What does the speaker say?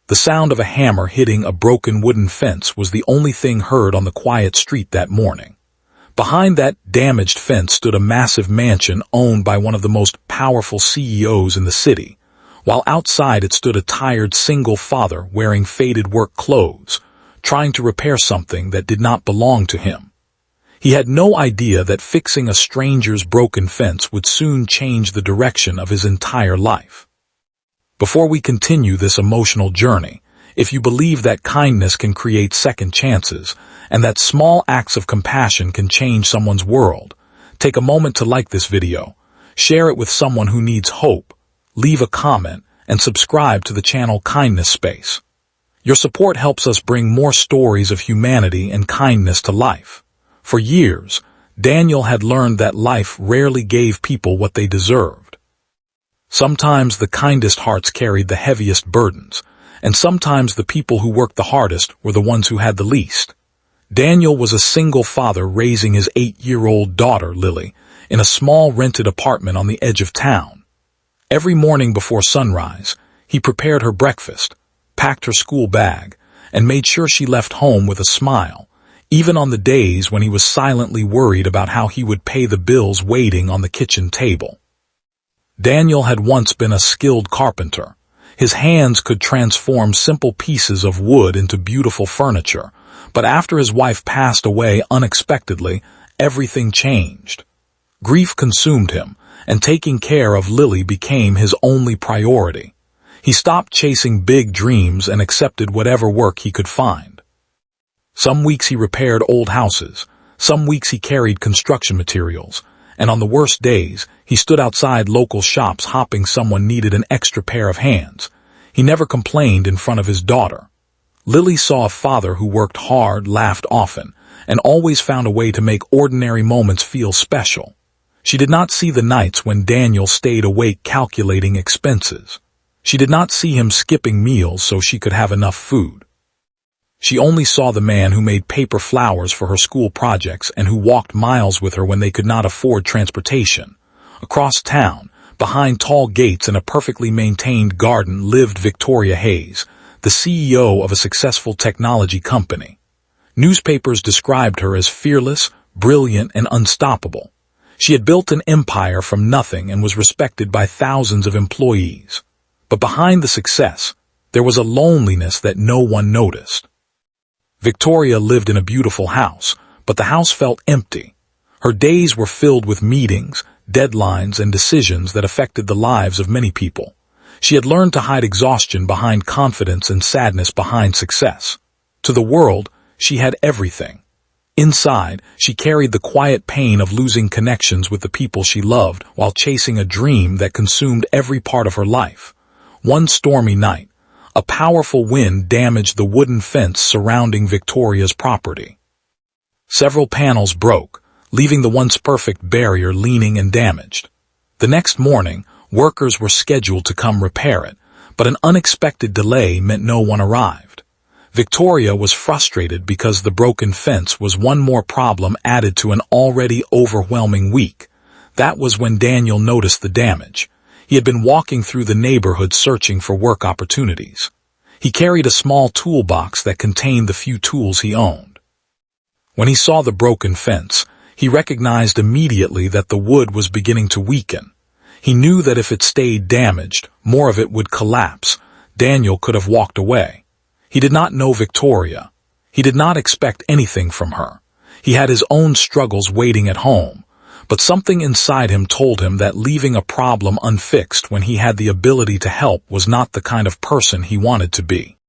The sound of a hammer hitting a broken wooden fence was the only thing heard on the quiet street that morning. Behind that damaged fence stood a massive mansion owned by one of the most powerful CEOs in the city, while outside it stood a tired single father wearing faded work clothes, trying to repair something that did not belong to him. He had no idea that fixing a stranger's broken fence would soon change the direction of his entire life. Before we continue this emotional journey, if you believe that kindness can create second chances and that small acts of compassion can change someone's world, take a moment to like this video, share it with someone who needs hope, leave a comment, and subscribe to the channel Kindness Space. Your support helps us bring more stories of humanity and kindness to life. For years, Daniel had learned that life rarely gave people what they deserved. Sometimes the kindest hearts carried the heaviest burdens, and sometimes the people who worked the hardest were the ones who had the least. Daniel was a single father raising his 8-year-old daughter, Lily, in a small rented apartment on the edge of town. Every morning before sunrise, he prepared her breakfast, packed her school bag, and made sure she left home with a smile, even on the days when he was silently worried about how he would pay the bills waiting on the kitchen table. Daniel had once been a skilled carpenter. His hands could transform simple pieces of wood into beautiful furniture, but after his wife passed away unexpectedly, everything changed. Grief consumed him, and taking care of Lily became his only priority. He stopped chasing big dreams and accepted whatever work he could find. Some weeks he repaired old houses, some weeks he carried construction materials, and on the worst days, he stood outside local shops hoping someone needed an extra pair of hands. He never complained in front of his daughter. Lily saw a father who worked hard, laughed often, and always found a way to make ordinary moments feel special. She did not see the nights when Daniel stayed awake calculating expenses. She did not see him skipping meals so she could have enough food. She only saw the man who made paper flowers for her school projects and who walked miles with her when they could not afford transportation. Across town, behind tall gates in a perfectly maintained garden, lived Victoria Hayes, the CEO of a successful technology company. Newspapers described her as fearless, brilliant, and unstoppable. She had built an empire from nothing and was respected by thousands of employees. But behind the success, there was a loneliness that no one noticed. Victoria lived in a beautiful house, but the house felt empty. Her days were filled with meetings, deadlines, and decisions that affected the lives of many people. She had learned to hide exhaustion behind confidence and sadness behind success. To the world, she had everything. Inside, she carried the quiet pain of losing connections with the people she loved while chasing a dream that consumed every part of her life. One stormy night, a powerful wind damaged the wooden fence surrounding Victoria's property. Several panels broke, leaving the once perfect barrier leaning and damaged. The next morning, workers were scheduled to come repair it, but an unexpected delay meant no one arrived. Victoria was frustrated because the broken fence was one more problem added to an already overwhelming week. That was when Daniel noticed the damage. He had been walking through the neighborhood searching for work opportunities. He carried a small toolbox that contained the few tools he owned. When he saw the broken fence, he recognized immediately that the wood was beginning to weaken. He knew that if it stayed damaged, more of it would collapse. Daniel could have walked away. He did not know Victoria. He did not expect anything from her. He had his own struggles waiting at home. But something inside him told him that leaving a problem unfixed when he had the ability to help was not the kind of person he wanted to be.